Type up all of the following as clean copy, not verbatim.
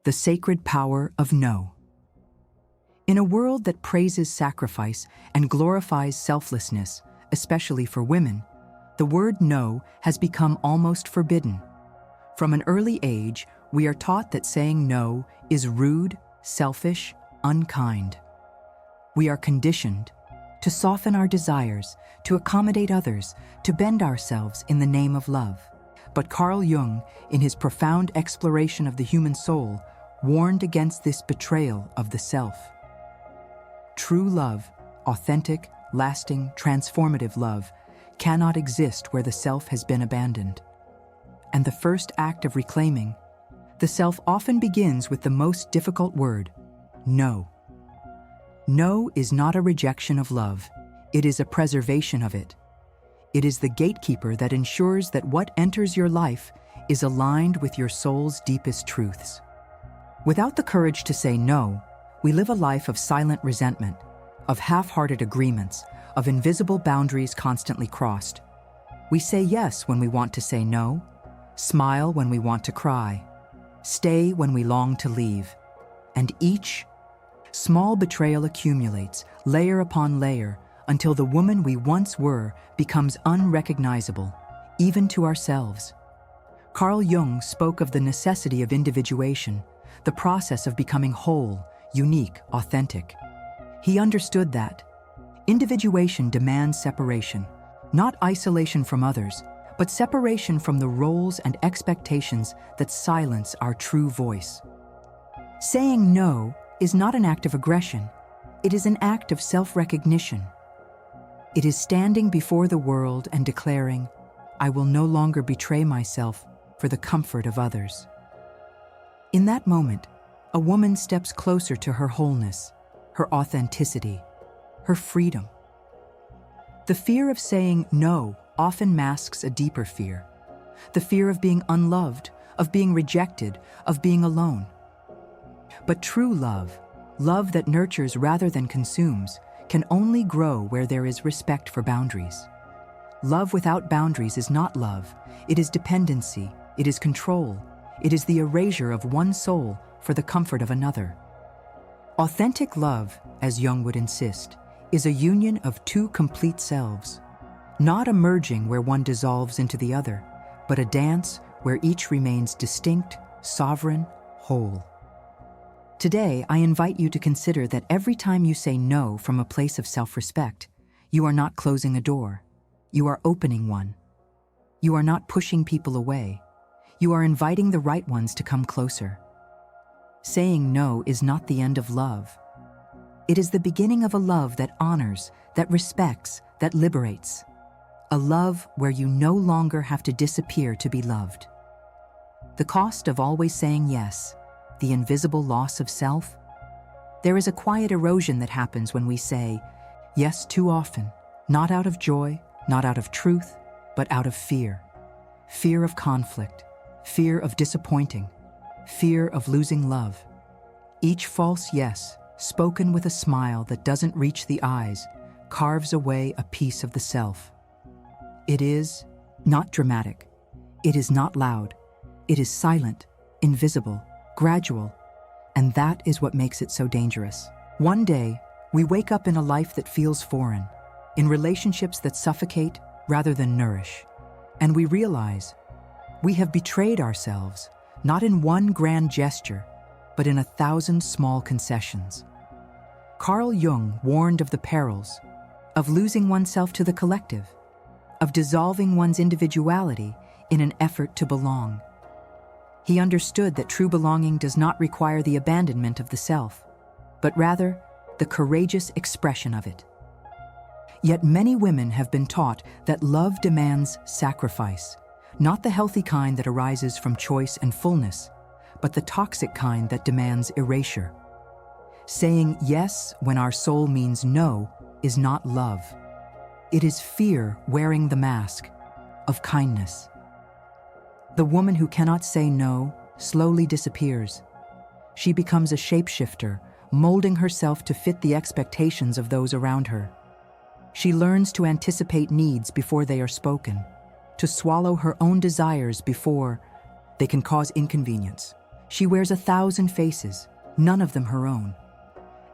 The sacred power of no. In a world that praises sacrifice and glorifies selflessness, especially for women, the word no has become almost forbidden. From an early age, we are taught that saying no is rude, selfish, unkind. We are conditioned to soften our desires, to accommodate others, to bend ourselves in the name of love. But Carl Jung, in his profound exploration of the human soul, warned against this betrayal of the self. True love, authentic, lasting, transformative love, cannot exist where the self has been abandoned. And the first act of reclaiming the self often begins with the most difficult word, no. No is not a rejection of love, it is a preservation of it. It is the gatekeeper that ensures that what enters your life is aligned with your soul's deepest truths. Without the courage to say no, we live a life of silent resentment, of half-hearted agreements, of invisible boundaries constantly crossed. We say yes when we want to say no, smile when we want to cry, stay when we long to leave, and each small betrayal accumulates, layer upon layer, until the woman we once were becomes unrecognizable, even to ourselves. Carl Jung spoke of the necessity of individuation, the process of becoming whole, unique, authentic. He understood that individuation demands separation, not isolation from others, but separation from the roles and expectations that silence our true voice. Saying no is not an act of aggression, it is an act of self-recognition. It is standing before the world and declaring, I will no longer betray myself for the comfort of others. In that moment, a woman steps closer to her wholeness, her authenticity, her freedom. The fear of saying no often masks a deeper fear, the fear of being unloved, of being rejected, of being alone. But true love, love that nurtures rather than consumes, can only grow where there is respect for boundaries. Love without boundaries is not love, it is dependency, it is control, it is the erasure of one soul for the comfort of another. Authentic love, as Jung would insist, is a union of two complete selves, not a merging where one dissolves into the other, but a dance where each remains distinct, sovereign, whole. Today, I invite you to consider that every time you say no from a place of self-respect, you are not closing a door, you are opening one. You are not pushing people away, you are inviting the right ones to come closer. Saying no is not the end of love. It is the beginning of a love that honors, that respects, that liberates. A love where you no longer have to disappear to be loved. The cost of always saying yes, the invisible loss of self. There is a quiet erosion that happens when we say yes too often, not out of joy, not out of truth, but out of fear. Fear of conflict, fear of disappointing, fear of losing love. Each false yes, spoken with a smile that doesn't reach the eyes, carves away a piece of the self. It is not dramatic. It is not loud. It is silent, invisible, gradual, and that is what makes it so dangerous. One day, we wake up in a life that feels foreign, in relationships that suffocate rather than nourish, and we realize we have betrayed ourselves, not in one grand gesture, but in 1,000 small concessions. Carl Jung warned of the perils of losing oneself to the collective, of dissolving one's individuality in an effort to belong. He understood that true belonging does not require the abandonment of the self, but rather the courageous expression of it. Yet many women have been taught that love demands sacrifice, not the healthy kind that arises from choice and fullness, but the toxic kind that demands erasure. Saying yes when our soul means no is not love. It is fear wearing the mask of kindness. The woman who cannot say no slowly disappears. She becomes a shapeshifter, molding herself to fit the expectations of those around her. She learns to anticipate needs before they are spoken, to swallow her own desires before they can cause inconvenience, She wears 1,000 faces, none of them her own.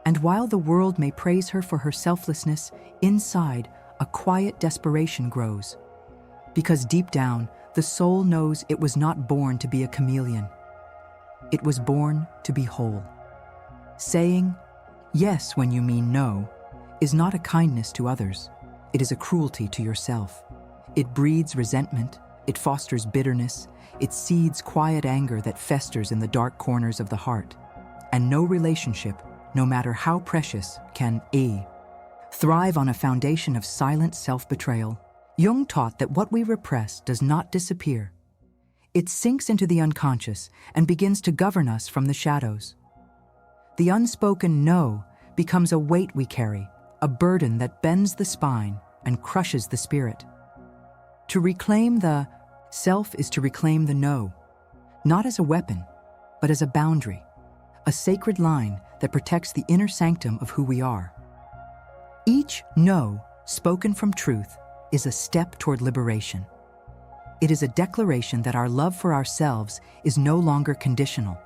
And while the world may praise her for her selflessness, inside, a quiet desperation grows. Because deep down, the soul knows it was not born to be a chameleon. It was born to be whole. Saying yes when you mean no is not a kindness to others. It is a cruelty to yourself. It breeds resentment. It fosters bitterness. It seeds quiet anger that festers in the dark corners of the heart. And no relationship, no matter how precious, can thrive on a foundation of silent self-betrayal. Jung taught that what we repress does not disappear. It sinks into the unconscious and begins to govern us from the shadows. The unspoken no becomes a weight we carry, a burden that bends the spine and crushes the spirit. To reclaim the self is to reclaim the no, not as a weapon, but as a boundary, a sacred line that protects the inner sanctum of who we are. Each no, spoken from truth, is a step toward liberation. It is a declaration that our love for ourselves is no longer conditional.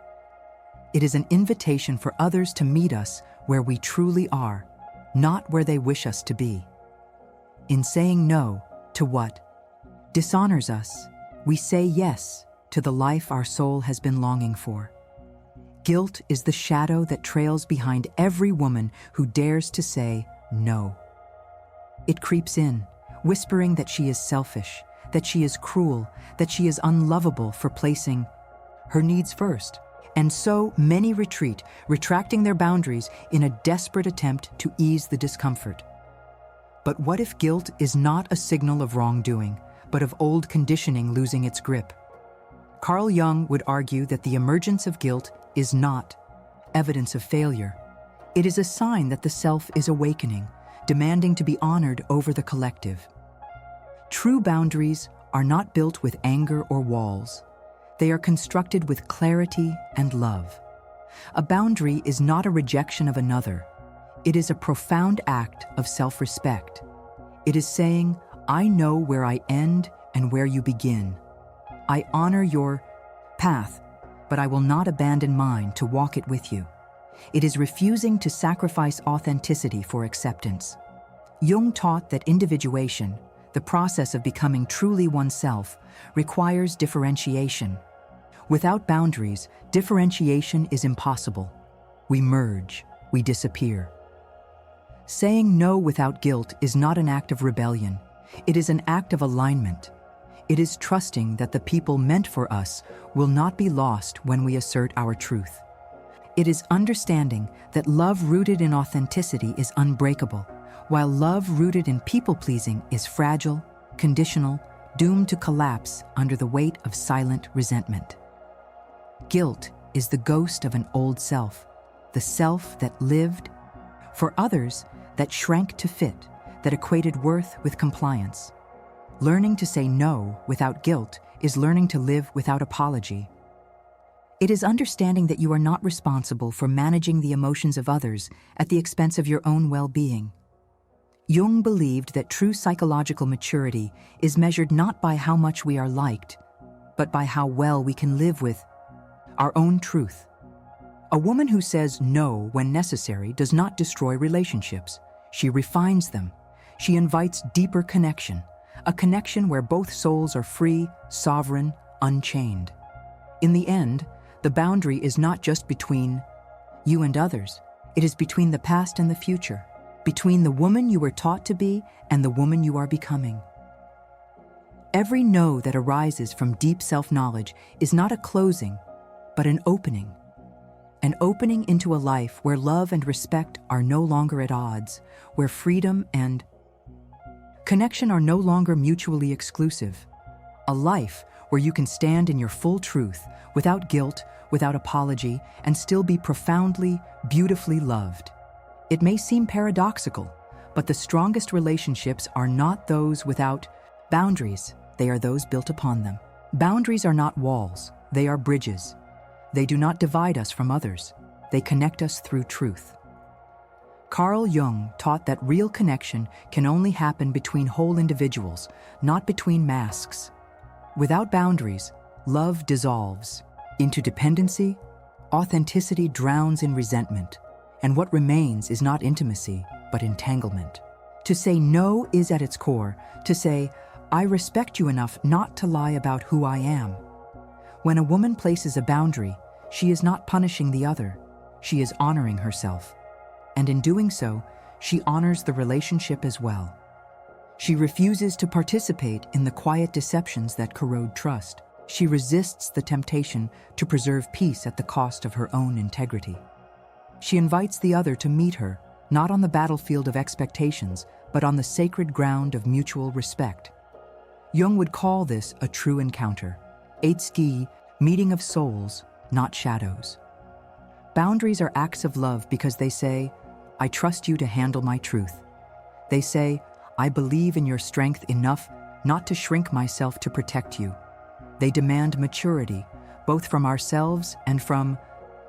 It is an invitation for others to meet us where we truly are, not where they wish us to be. In saying no to what dishonors us, we say yes to the life our soul has been longing for. Guilt is the shadow that trails behind every woman who dares to say no. It creeps in, whispering that she is selfish, that she is cruel, that she is unlovable for placing her needs first. And so many retreat, retracting their boundaries in a desperate attempt to ease the discomfort. But what if guilt is not a signal of wrongdoing, but of old conditioning losing its grip? Carl Jung would argue that the emergence of guilt is not evidence of failure. It is a sign that the self is awakening, demanding to be honored over the collective. True boundaries are not built with anger or walls. They are constructed with clarity and love. A boundary is not a rejection of another. It is a profound act of self-respect. It is saying, I know where I end and where you begin. I honor your path, but I will not abandon mine to walk it with you. It is refusing to sacrifice authenticity for acceptance. Jung taught that individuation, the process of becoming truly oneself, requires differentiation. Without boundaries, differentiation is impossible. We merge, we disappear. Saying no without guilt is not an act of rebellion. It is an act of alignment. It is trusting that the people meant for us will not be lost when we assert our truth. It is understanding that love rooted in authenticity is unbreakable, while love rooted in people-pleasing is fragile, conditional, doomed to collapse under the weight of silent resentment. Guilt is the ghost of an old self, the self that lived for others, that shrank to fit, that equated worth with compliance. Learning to say no without guilt is learning to live without apology. It is understanding that you are not responsible for managing the emotions of others at the expense of your own well-being. Jung believed that true psychological maturity is measured not by how much we are liked, but by how well we can live with our own truth. A woman who says no when necessary does not destroy relationships. She refines them. She invites deeper connection, a connection where both souls are free, sovereign, unchained. In the end, the boundary is not just between you and others. It is between the past and the future, between the woman you were taught to be and the woman you are becoming. Every no that arises from deep self-knowledge is not a closing, but an opening into a life where love and respect are no longer at odds, where freedom and connection are no longer mutually exclusive. A life where you can stand in your full truth, without guilt, without apology, and still be profoundly, beautifully loved. It may seem paradoxical, but the strongest relationships are not those without boundaries. They are those built upon them. Boundaries are not walls, they are bridges. They do not divide us from others. They connect us through truth. Carl Jung taught that real connection can only happen between whole individuals, not between masks. Without boundaries, love dissolves. Into dependency, authenticity drowns in resentment, and what remains is not intimacy, but entanglement. To say no is at its core to say, I respect you enough not to lie about who I am. When a woman places a boundary, she is not punishing the other, she is honoring herself. And in doing so, she honors the relationship as well. She refuses to participate in the quiet deceptions that corrode trust. She resists the temptation to preserve peace at the cost of her own integrity. She invites the other to meet her, not on the battlefield of expectations, but on the sacred ground of mutual respect. Jung would call this a true encounter, equate, meeting of souls, not shadows. Boundaries are acts of love because they say, I trust you to handle my truth. They say, I believe in your strength enough not to shrink myself to protect you. They demand maturity, both from ourselves and from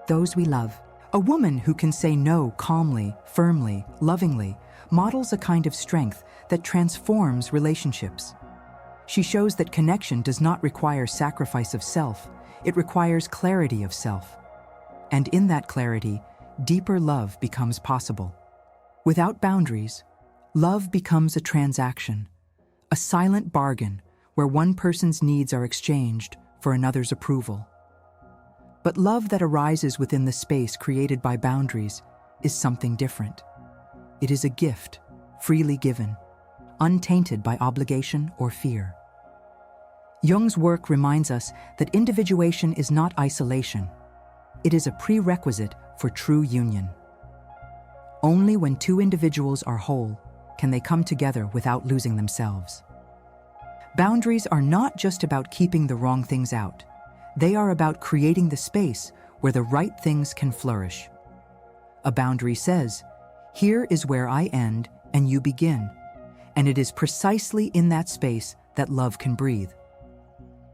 those we love. A woman who can say no calmly, firmly, lovingly, models a kind of strength that transforms relationships. She shows that connection does not require sacrifice of self, it requires clarity of self. And in that clarity, deeper love becomes possible. Without boundaries, love becomes a transaction, a silent bargain where one person's needs are exchanged for another's approval. But love that arises within the space created by boundaries is something different. It is a gift, freely given, untainted by obligation or fear. Jung's work reminds us that individuation is not isolation. It is a prerequisite for true union. Only when two individuals are whole can they come together without losing themselves. Boundaries are not just about keeping the wrong things out. They are about creating the space where the right things can flourish. A boundary says, here is where I end and you begin. And it is precisely in that space that love can breathe.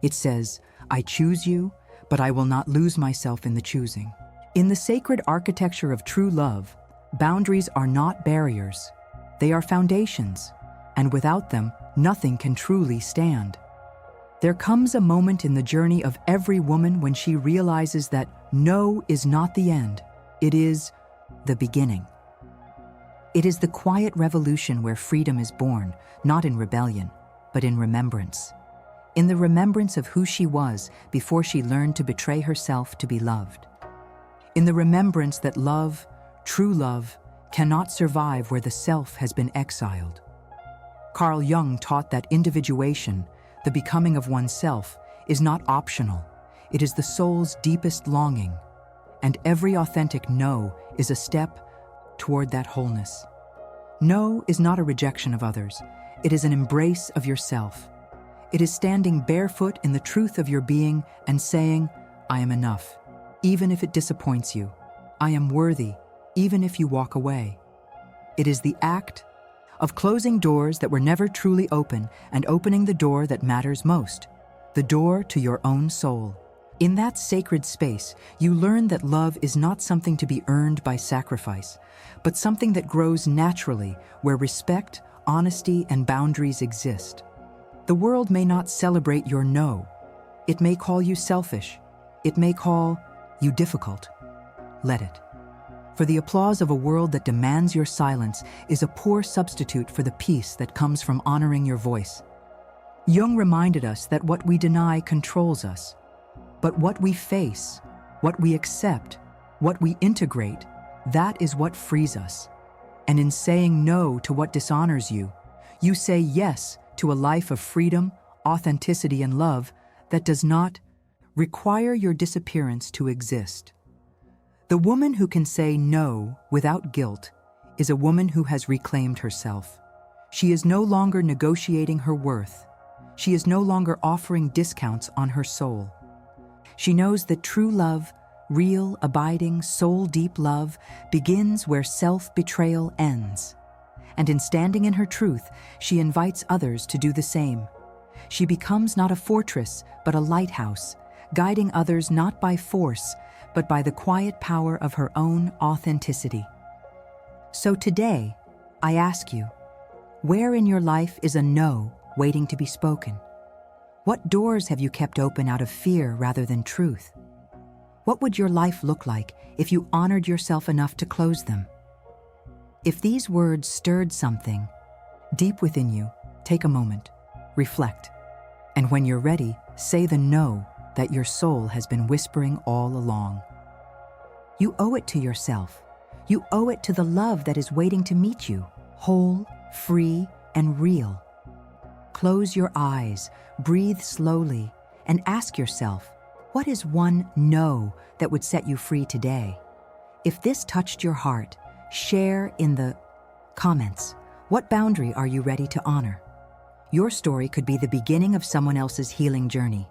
It says, I choose you, but I will not lose myself in the choosing. In the sacred architecture of true love, boundaries are not barriers. They are foundations, and without them, nothing can truly stand. There comes a moment in the journey of every woman when she realizes that no is not the end. It is the beginning. It is the quiet revolution where freedom is born, not in rebellion, but in remembrance. In the remembrance of who she was before she learned to betray herself to be loved. In the remembrance that love, true love, cannot survive where the self has been exiled. Carl Jung taught that individuation, the becoming of oneself, is not optional. It is the soul's deepest longing, and every authentic no is a step toward that wholeness. No is not a rejection of others. It is an embrace of yourself. It is standing barefoot in the truth of your being and saying, I am enough, even if it disappoints you. I am worthy, even if you walk away. It is the act of closing doors that were never truly open and opening the door that matters most, the door to your own soul. In that sacred space, you learn that love is not something to be earned by sacrifice, but something that grows naturally where respect, honesty, and boundaries exist. The world may not celebrate your no. It may call you selfish. It may call you difficult. Let it. For the applause of a world that demands your silence is a poor substitute for the peace that comes from honoring your voice. Jung reminded us that what we deny controls us, but what we face, what we accept, what we integrate, that is what frees us. And in saying no to what dishonors you, you say yes to a life of freedom, authenticity, and love that does not require your disappearance to exist. The woman who can say no without guilt is a woman who has reclaimed herself. She is no longer negotiating her worth. She is no longer offering discounts on her soul. She knows that true love, real, abiding, soul-deep love, begins where self-betrayal ends. And in standing in her truth, she invites others to do the same. She becomes not a fortress, but a lighthouse, guiding others not by force, but by the quiet power of her own authenticity. So today, I ask you, where in your life is a no waiting to be spoken? What doors have you kept open out of fear rather than truth? What would your life look like if you honored yourself enough to close them? If these words stirred something deep within you, take a moment, reflect, and when you're ready, say the no that your soul has been whispering all along. You owe it to yourself. You owe it to the love that is waiting to meet you, whole, free, and real. Close your eyes, breathe slowly, and ask yourself, what is one no that would set you free today? If this touched your heart, share in the comments. What boundary are you ready to honor? Your story could be the beginning of someone else's healing journey.